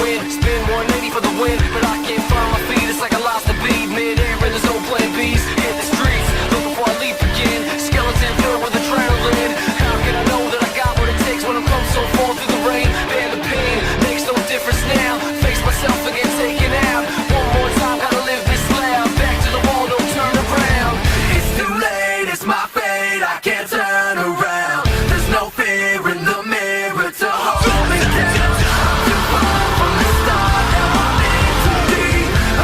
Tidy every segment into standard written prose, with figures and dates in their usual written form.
win. Spin 180 for the win, but I can't find my feet. It's like I lost the beat. Mid-air and there's no plan B's. Hit the streets, looking for a leap again. Skeleton filled with adrenaline. How can I know that I got what it takes when I'm come so far through the rain? Bear the pain, makes no difference now. Face myself again, taken out. One more time, gotta live this loud. Back to the wall, no turn around. It's too late, it's my fate. I can't turn around. There's no fear in the mirror to hold me down. I'm too far from the start, now I'm meant to be.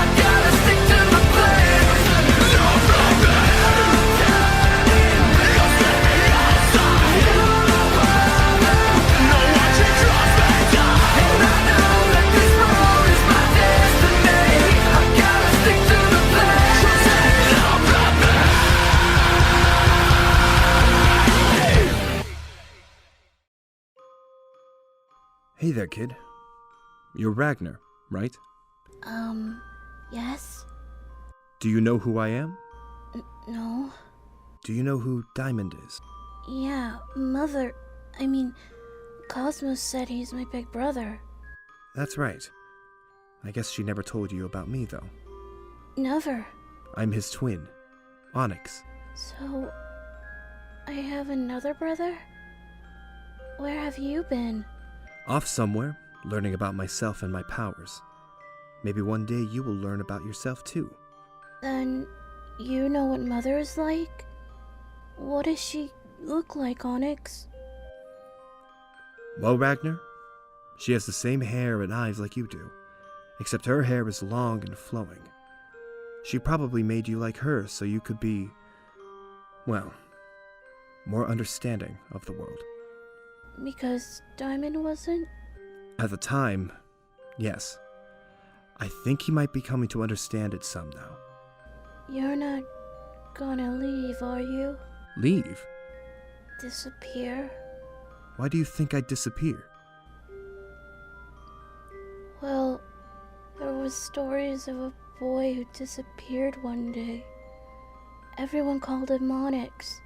I gotta stick to the plan. No problem. No one should trust me. And I know that this road is my destiny. I gotta stick to the plan. No problem. Hey there, kid. You're Ragnar, right? Yes? Do you know who I am? No? Do you know who Diamond is? Yeah, Cosmos said he's my big brother. That's right. I guess she never told you about me, though. Never. I'm his twin, Onyx. So, I have another brother? Where have you been? Off somewhere, learning about myself and my powers. Maybe one day you will learn about yourself, too. Then, you know what Mother is like? What does she look like, Onyx? Well, Ragnar, she has the same hair and eyes like you do, except her hair is long and flowing. She probably made you like her so you could be, well, more understanding of the world. Because Diamond wasn't? At the time, yes. I think he might be coming to understand it some now. You're not gonna leave, are you? Leave? Disappear? Why do you think I'd disappear? Well, there was stories of a boy who disappeared one day. Everyone called him Onyx.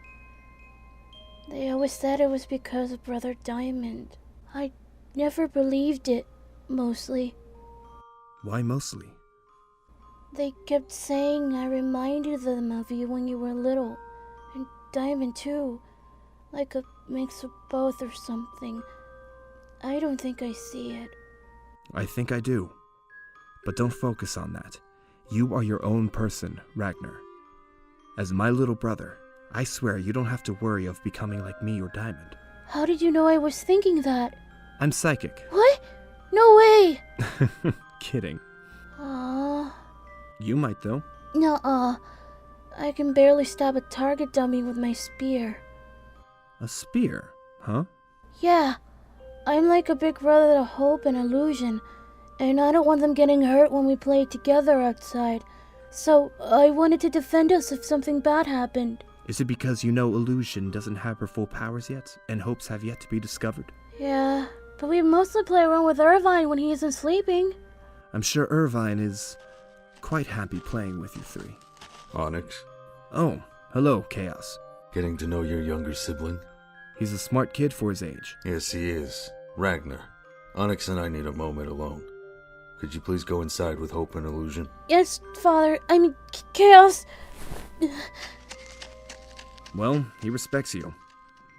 They always said it was because of Brother Diamond. I never believed it, mostly. Why mostly? They kept saying I reminded them of you when you were little. And Diamond too. Like a mix of both or something. I don't think I see it. I think I do. But don't focus on that. You are your own person, Ragnar. As my little brother, I swear you don't have to worry of becoming like me or Diamond. How did you know I was thinking that? I'm psychic. What? No way! Kidding. Aww. You might, though. Nuh-uh. I can barely stab a target dummy with my spear. A spear, huh? Yeah. I'm like a big brother to Hope and Illusion, and I don't want them getting hurt when we play together outside. So, I wanted to defend us if something bad happened. Is it because you know Illusion doesn't have her full powers yet, and hopes have yet to be discovered? Yeah, but we mostly play around with Irvine when he isn't sleeping. I'm sure Irvine is quite happy playing with you three. Onyx, Oh, hello, Chaos. getting to know your younger sibling? He's a smart kid for his age. Yes, he is. Ragnar, Onyx and I need a moment alone. Could you please go inside with Hope and Illusion? Yes, Chaos. Well, he respects you.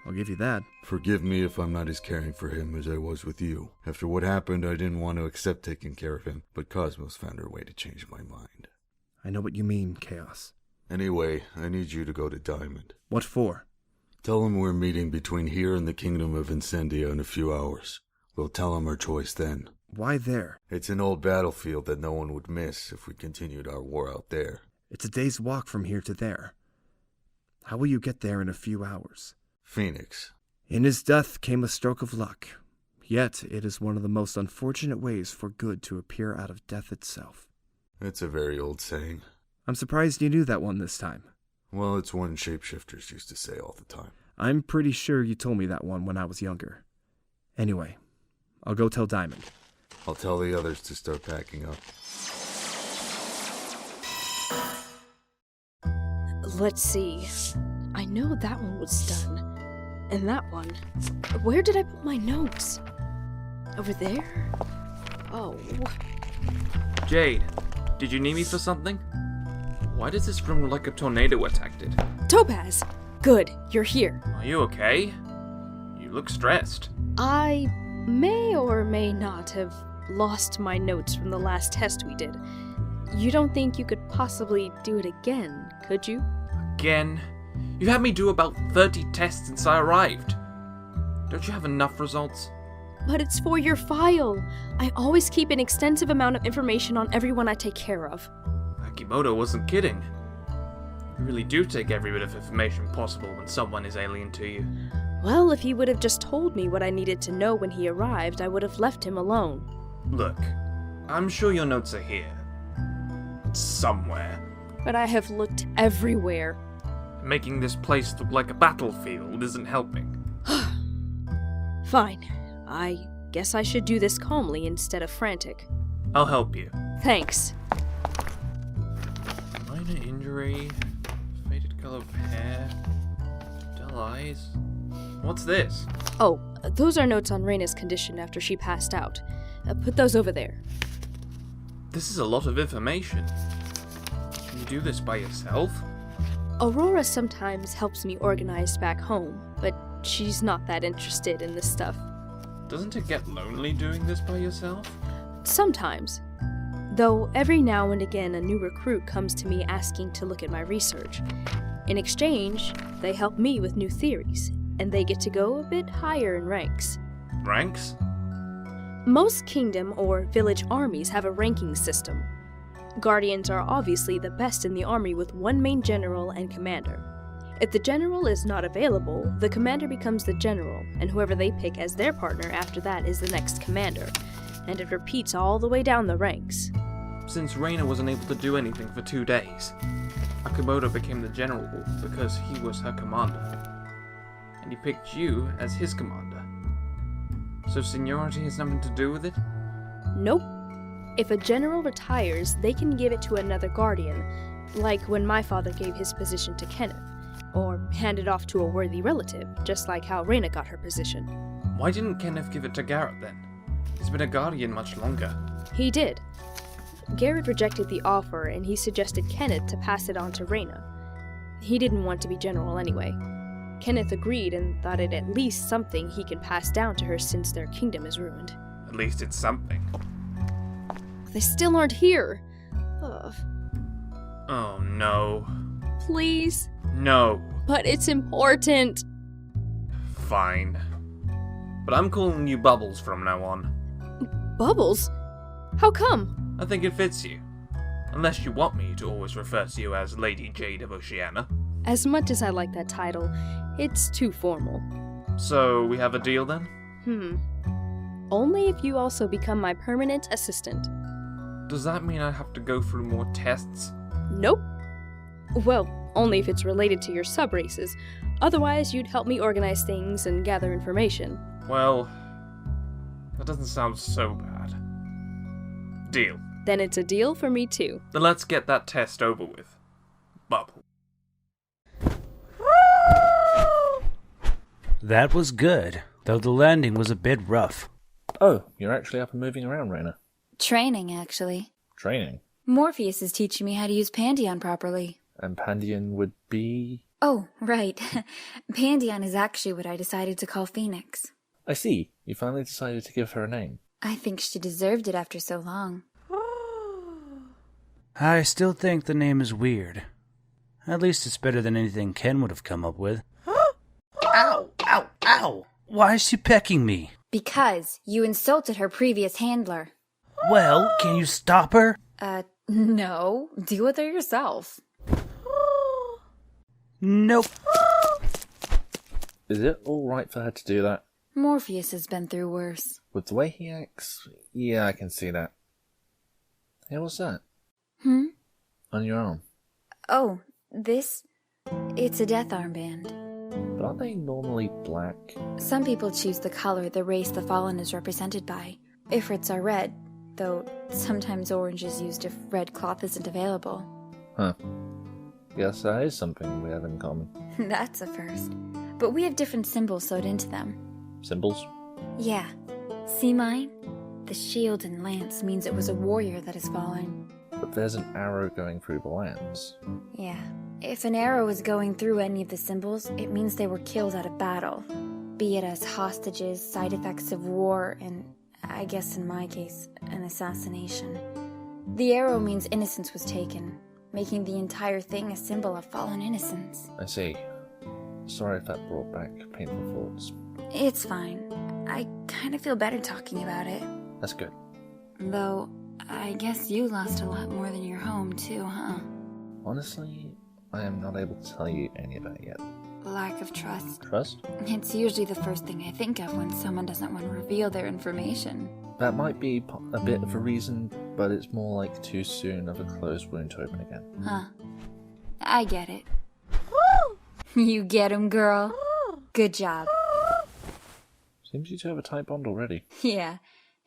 I'll give you that. Forgive me if I'm not as caring for him as I was with you. After what happened, I didn't want to accept taking care of him, but Cosmos found her way to change my mind. I know what you mean, Chaos. Anyway, I need you to go to Diamond. What for? Tell him we're meeting between here and the Kingdom of Incendia in a few hours. We'll tell him our choice then. Why there? It's an old battlefield that no one would miss if we continued our war out there. It's a day's walk from here to there. How will you get there in a few hours? Phoenix. In his death came a stroke of luck. Yet it is one of the most unfortunate ways for good to appear out of death itself. That's a very old saying. I'm surprised you knew that one this time. Well, it's one shapeshifters used to say all the time. I'm pretty sure you told me that one when I was younger. Anyway, I'll go tell Diamond. I'll tell the others to start packing up. Let's see. I know that one was done. And that one. Where did I put my notes? Over there? Oh. Jade, did you need me for something? Why does this room look like a tornado attacked it? Topaz! Good, you're here. Are you okay? You look stressed. I may or may not have lost my notes from the last test we did. You don't think you could possibly do it again, could you? Again? You had me do about 30 tests since I arrived. Don't you have enough results? But it's for your file. I always keep an extensive amount of information on everyone I take care of. Akimoto wasn't kidding. You really do take every bit of information possible when someone is alien to you. Well, if he would have just told me what I needed to know when he arrived, I would have left him alone. Look, I'm sure your notes are here. Somewhere. But I have looked everywhere. Making this place look like a battlefield isn't helping. Fine. I guess I should do this calmly instead of frantic. I'll help you. Thanks. Minor injury, faded color of hair, dull eyes. What's this? Oh, those are notes on Reina's condition after she passed out. Put those over there. This is a lot of information. Can you do this by yourself? Aurora sometimes helps me organize back home, but she's not that interested in this stuff. Doesn't it get lonely doing this by yourself? Sometimes. Though every now and again a new recruit comes to me asking to look at my research. In exchange, they help me with new theories, and they get to go a bit higher in ranks. Ranks? Most kingdom or village armies have a ranking system. Guardians are obviously the best in the army with one main general and commander. If the general is not available, the commander becomes the general, and whoever they pick as their partner after that is the next commander, and it repeats all the way down the ranks. Since Reina wasn't able to do anything for 2 days, Akimoto became the general because he was her commander. And he picked you as his commander. So seniority has nothing to do with it? Nope. If a general retires, they can give it to another guardian, like when my father gave his position to Kenneth, or hand it off to a worthy relative, just like how Reina got her position. Why didn't Kenneth give it to Garrett then? He's been a guardian much longer. He did. Garrett rejected the offer, and he suggested Kenneth to pass it on to Reina. He didn't want to be general anyway. Kenneth agreed and thought it at least something he can pass down to her since their kingdom is ruined. At least it's something. They still aren't here. Ugh. Oh no. Please? No. But it's important. Fine. But I'm calling you Bubbles from now on. Bubbles? How come? I think it fits you. Unless you want me to always refer to you as Lady Jade of Oceania. As much as I like that title, it's too formal. So, we have a deal then? Only if you also become my permanent assistant. Does that mean I have to go through more tests? Nope. Well, only if it's related to your sub-races. Otherwise, you'd help me organize things and gather information. Well, that doesn't sound so bad. Deal. Then it's a deal for me too. Then let's get that test over with. Bubble. That was good, though the landing was a bit rough. Oh, you're actually up and moving around, Raina. Training, actually. Training. Morpheus is teaching me how to use Pandion properly. And Pandion would be... Oh, right. Pandion is actually what I decided to call Phoenix. I see. You finally decided to give her a name. I think she deserved it after so long. I still think the name is weird. At least it's better than anything Ken would have come up with. Ow! Ow! Ow! Why is she pecking me? Because you insulted her previous handler. Well, can you stop her? No. Deal with her yourself. Nope. Is it alright for her to do that? Morpheus has been through worse. With the way he acts? Yeah, I can see that. Hey, what's that? On your arm. Oh, this? It's a death armband. But aren't they normally black? Some people choose the color the race the fallen is represented by. Ifrits are red, though sometimes orange is used if red cloth isn't available. Huh. Guess that is something we have in common. That's a first. But we have different symbols sewed into them. Symbols? Yeah. See mine? The shield and lance means it was a warrior that has fallen. But there's an arrow going through the lance. Yeah. If an arrow is going through any of the symbols, it means they were killed out of battle. Be it as hostages, side effects of war, and, I guess in my case, an assassination. The arrow means innocence was taken, making the entire thing a symbol of fallen innocence. I see. Sorry if that brought back painful thoughts. It's fine. I kind of feel better talking about it. That's good. Though, I guess you lost a lot more than your home too, huh? Honestly, I am not able to tell you any of that yet. Lack of trust. Trust? It's usually the first thing I think of when someone doesn't want to reveal their information. That might be a bit of a reason, but it's more like too soon of a closed wound to open again. Huh. I get it. You get him, girl. Good job. Seems you two have a tight bond already. Yeah,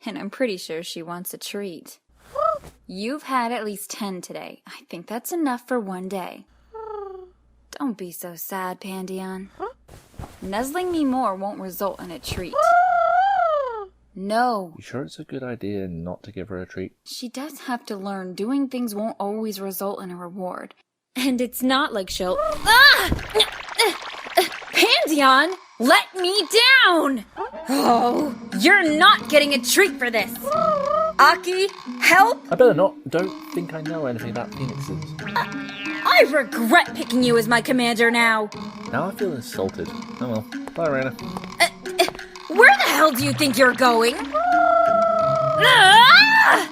and I'm pretty sure she wants a treat. You've had at least 10 today. I think that's enough for one day. Don't be so sad, Pandion. Nuzzling me more won't result in a treat. No. You sure it's a good idea not to give her a treat? She does have to learn doing things won't always result in a reward. And it's not like she'll... Pandion, let me down! Oh, you're not getting a treat for this. Aki, help! I better not. Don't think I know anything about phoenixes. I regret picking you as my commander now. Now I feel insulted. Oh well. Bye, Raina. Where the hell do you think you're going? Ah!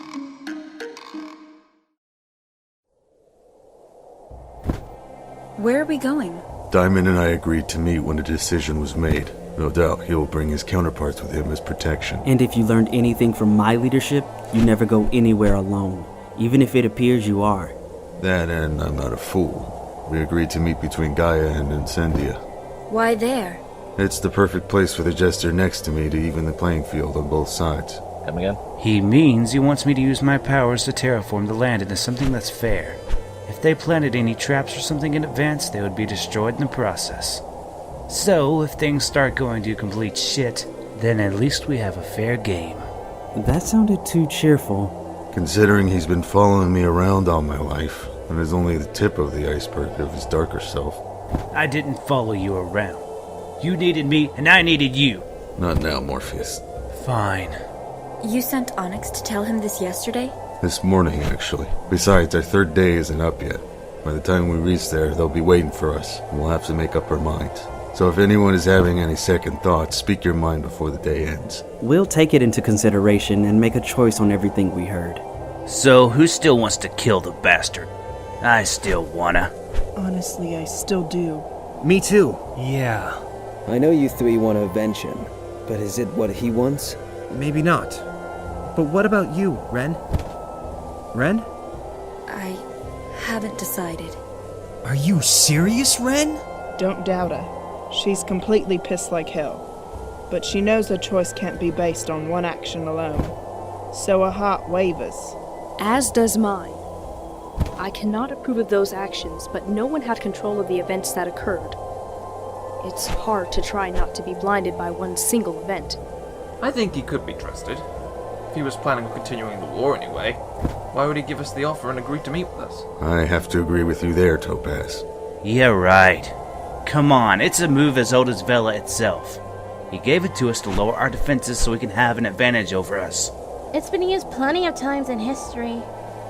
Where are we going? Diamond and I agreed to meet when a decision was made. No doubt he will bring his counterparts with him as protection. And if you learned anything from my leadership, you never go anywhere alone, even if it appears you are. That and I'm not a fool. We agreed to meet between Gaia and Incendia. Why there? It's the perfect place for the jester next to me to even the playing field on both sides. Come again? He means he wants me to use my powers to terraform the land into something that's fair. If they planted any traps or something in advance, they would be destroyed in the process. So, if things start going to complete shit, then at least we have a fair game. That sounded too cheerful. Considering he's been following me around all my life, and is only the tip of the iceberg of his darker self. I didn't follow you around. You needed me, and I needed you. Not now, Morpheus. Fine. You sent Onyx to tell him this yesterday? This morning, actually. Besides, our third day isn't up yet. By the time we reach there, they'll be waiting for us, and we'll have to make up our minds. So if anyone is having any second thoughts, speak your mind before the day ends. We'll take it into consideration and make a choice on everything we heard. So, who still wants to kill the bastard? I still wanna. Honestly, I still do. Me too. Yeah. I know you three want to avenge him, but is it what he wants? Maybe not. But what about you, Ren? Ren? I haven't decided. Are you serious, Ren? Don't doubt her. She's completely pissed like hell. But she knows her choice can't be based on one action alone. So her heart wavers. As does mine. I cannot approve of those actions, but no one had control of the events that occurred. It's hard to try not to be blinded by one single event. I think he could be trusted. If he was planning on continuing the war anyway, why would he give us the offer and agree to meet with us? I have to agree with you there, Topaz. Yeah, right. Come on, it's a move as old as Vela itself. He gave it to us to lower our defenses so he can have an advantage over us. It's been used plenty of times in history.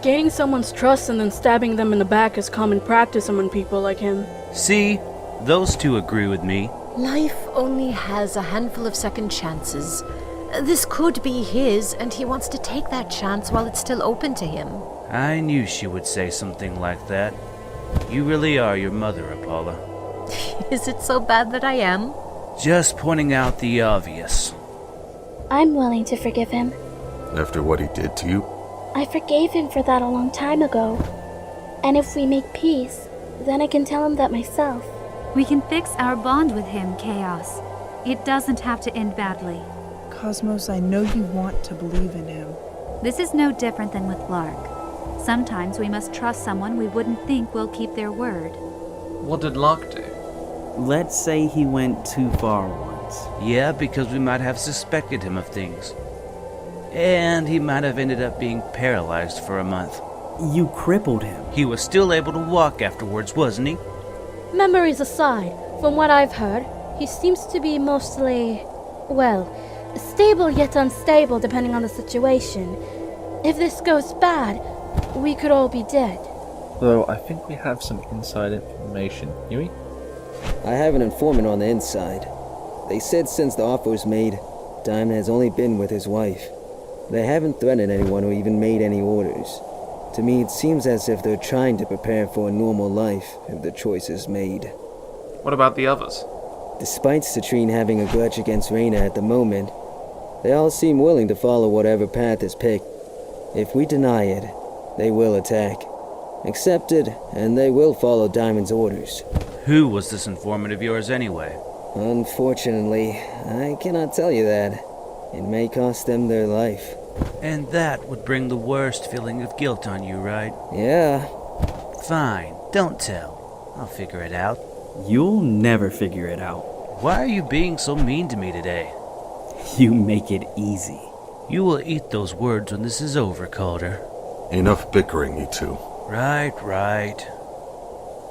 Gaining someone's trust and then stabbing them in the back is common practice among people like him. See? Those two agree with me. Life only has a handful of second chances. This could be his, and he wants to take that chance while it's still open to him. I knew she would say something like that. You really are your mother, Apollo. Is it so bad that I am? Just pointing out the obvious. I'm willing to forgive him. After what he did to you? I forgave him for that a long time ago. And if we make peace, then I can tell him that myself. We can fix our bond with him, Chaos. It doesn't have to end badly. Cosmos, I know you want to believe in him. This is no different than with Lark. Sometimes we must trust someone we wouldn't think will keep their word. What did Lark do? Let's say he went too far once. Yeah, because we might have suspected him of things. And he might have ended up being paralyzed for a month. You crippled him. He was still able to walk afterwards, wasn't he? Memories aside, from what I've heard, he seems to be mostly, well, stable yet unstable depending on the situation. If this goes bad, we could all be dead. Though I think we have some inside information. Yui? I have an informant on the inside. They said since the offer was made, Diamond has only been with his wife. They haven't threatened anyone or even made any orders. To me, it seems as if they're trying to prepare for a normal life if the choice is made. What about the others? Despite Citrine having a grudge against Reina at the moment, they all seem willing to follow whatever path is picked. If we deny it, they will attack. Accept it, and they will follow Diamond's orders. Who was this informant of yours anyway? Unfortunately, I cannot tell you that. It may cost them their life. And that would bring the worst feeling of guilt on you, right? Yeah. Fine, don't tell. I'll figure it out. You'll never figure it out. Why are you being so mean to me today? You make it easy. You will eat those words when this is over, Calder. Enough bickering, you two. Right.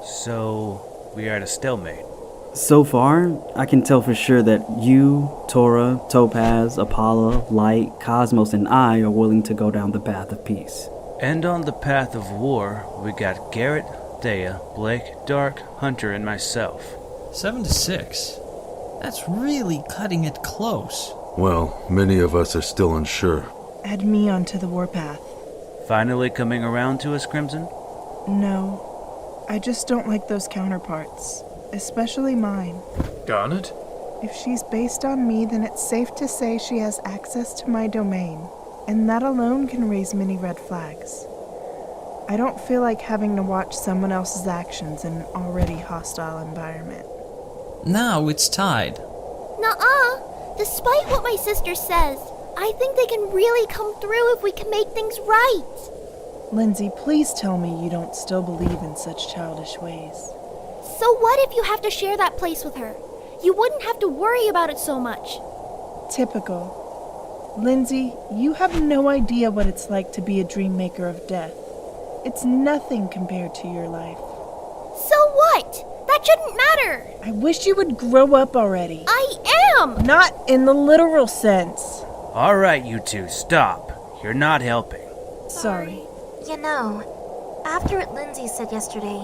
So, we are at a stalemate. So far, I can tell for sure that you, Tora, Topaz, Apollo, Light, Cosmos, and I are willing to go down the path of peace. And on the path of war, we got Garrett, Thea, Blake, Dark, Hunter, and myself. 7-6. That's really cutting it close. Well, many of us are still unsure. Add me onto the warpath. Finally coming around to us, Crimson? No, I just don't like those counterparts. Especially mine. Garnet? If she's based on me, then it's safe to say she has access to my domain, and that alone can raise many red flags. I don't feel like having to watch someone else's actions in an already hostile environment. Now it's tied. Nuh-uh. Despite what my sister says, I think they can really come through if we can make things right. Lindsay, please tell me you don't still believe in such childish ways. So what if you have to share that place with her? You wouldn't have to worry about it so much. Typical. Lindsay, you have no idea what it's like to be a dream maker of death. It's nothing compared to your life. So what? That shouldn't matter. I wish you would grow up already. I am! Not in the literal sense. All right, you two, stop. You're not helping. Sorry. You know, after what Lindsay said yesterday,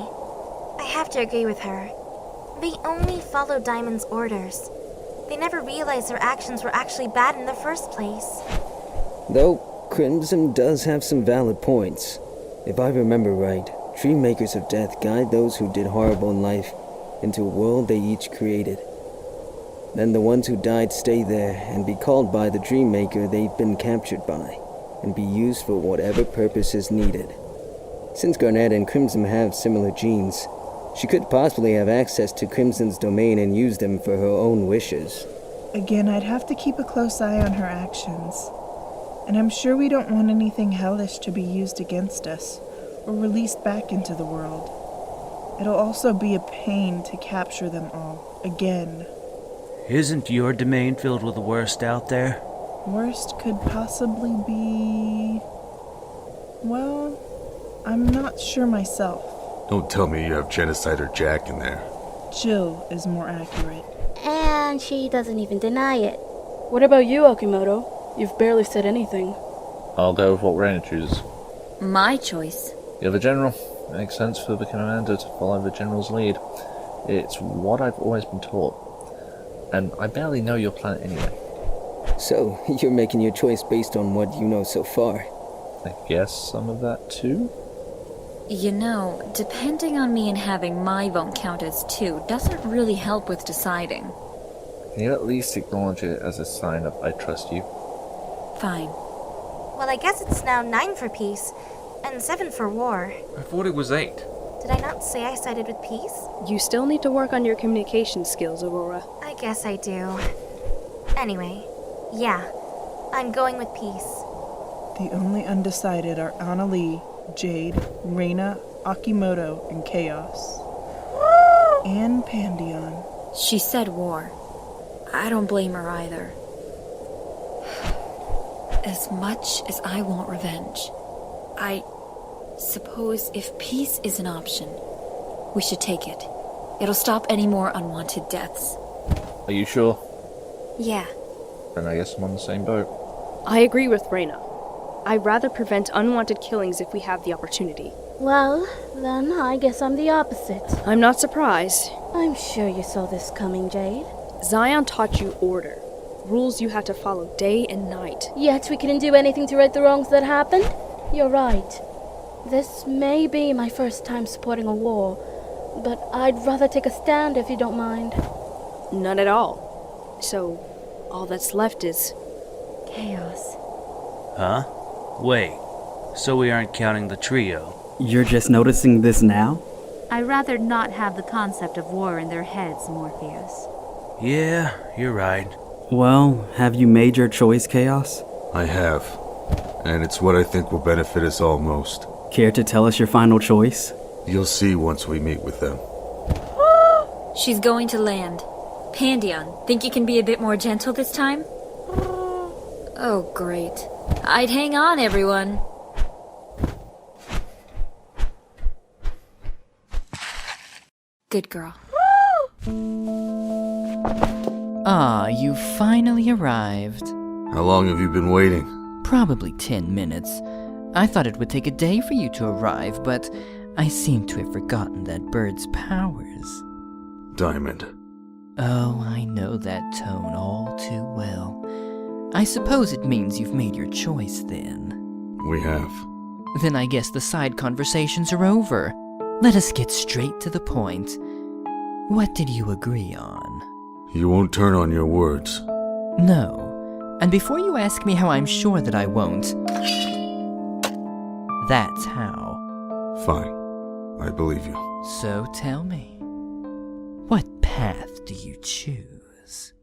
I have to agree with her. They only follow Diamond's orders. They never realized their actions were actually bad in the first place. Though, Crimson does have some valid points. If I remember right, Dream Makers of Death guide those who did horrible in life into a world they each created. Then the ones who died stay there and be called by the Dream Maker they've been captured by, and be used for whatever purpose is needed. Since Garnet and Crimson have similar genes, she could possibly have access to Crimson's domain and use them for her own wishes. Again, I'd have to keep a close eye on her actions. And I'm sure we don't want anything hellish to be used against us, or released back into the world. It'll also be a pain to capture them all, again. Isn't your domain filled with the worst out there? Worst could possibly be... well, I'm not sure myself. Don't tell me you have Genocider Jack in there. Jill is more accurate. And she doesn't even deny it. What about you, Okimoto? You've barely said anything. I'll go with what Reina chooses. My choice. You're the general. It makes sense for the commander to follow the general's lead. It's what I've always been taught. And I barely know your planet anyway. So, you're making your choice based on what you know so far. I guess some of that too? You know, depending on me and having my vote count as 2 doesn't really help with deciding. Can you at least acknowledge it as a sign of I trust you? Fine. Well, I guess it's now 9 for peace, and 7 for war. I thought it was 8. Did I not say I sided with peace? You still need to work on your communication skills, Aurora. I guess I do. Anyway, yeah, I'm going with peace. The only undecided are Annalie, Jade, Reina, Akimoto, and Chaos. And Pandion. She said war. I don't blame her either. As much as I want revenge, I suppose if peace is an option, we should take it. It'll stop any more unwanted deaths. Are you sure? Yeah. Then I guess I'm on the same boat. I agree with Reyna. I'd rather prevent unwanted killings if we have the opportunity. Well, then I guess I'm the opposite. I'm not surprised. I'm sure you saw this coming, Jade. Zion taught you order. Rules you had to follow day and night. Yet we couldn't do anything to right the wrongs that happened? You're right. This may be my first time supporting a war, but I'd rather take a stand if you don't mind. None at all. So, all that's left is... chaos. Huh? Wait, so we aren't counting the trio? You're just noticing this now? I'd rather not have the concept of war in their heads, Morpheus. Yeah, you're right. Well, have you made your choice, Chaos? I have. And it's what I think will benefit us all most. Care to tell us your final choice? You'll see once we meet with them. She's going to land. Pandion, think you can be a bit more gentle this time? Oh, great. I'd hang on, everyone. Good girl. Ah, you finally arrived. How long have you been waiting? Probably 10 minutes. I thought it would take a day for you to arrive, but I seem to have forgotten that bird's powers. Diamond. Oh, I know that tone all too well. I suppose it means you've made your choice then. We have. Then I guess the side conversations are over. Let us get straight to the point. What did you agree on? You won't turn on your words. No. And before you ask me how I'm sure that I won't, that's how. Fine. I believe you. So tell me, what path do you choose?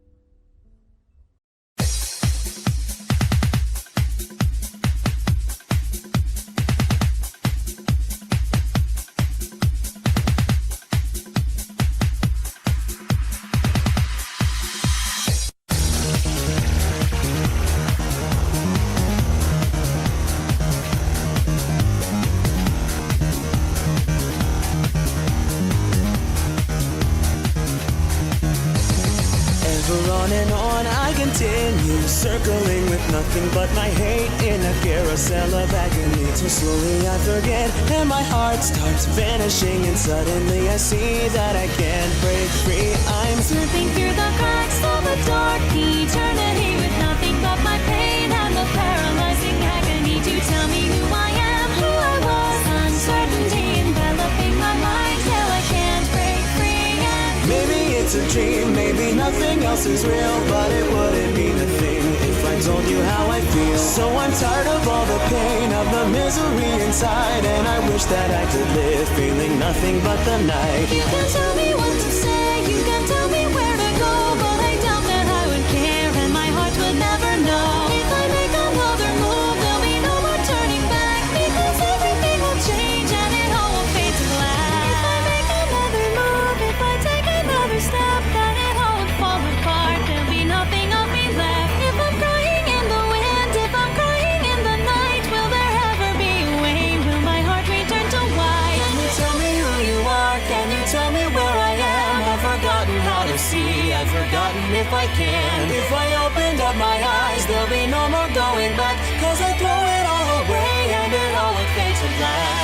On I continue, circling with nothing but my hate in a carousel of agony. Till slowly I forget, and my heart starts vanishing, and suddenly I see that I can't break free. I'm slipping through the cracks of a dark eternity, with nothing but my pain and the paralyzing agony. To tell me who I am, who I was, uncertainty enveloping my mind till I can't break free. And maybe it's a dream, maybe nothing else is real, but it wouldn't mean a thing if I told you how I feel. So I'm tired of all the pain, of the misery inside, and I wish that I could live feeling nothing but the night. You can tell me what to say, you can tell me where to go, but I doubt that I would care, and my heart would never know. If I make another move, there'll be no more turning back, because everything will change and it all will fade to black. If I make another move, if I take another step, then it all would fall apart. There'll be nothing of me left. If I'm crying in the wind, if I'm crying in the night, will there ever be a way? Will my heart return to white? Can you tell me who you are? Can you tell me where I am? I've forgotten how to see, I've forgotten if I can. If I opened up my eyes, there'll be no more going back, cause I throw it all away and it all would fade to black.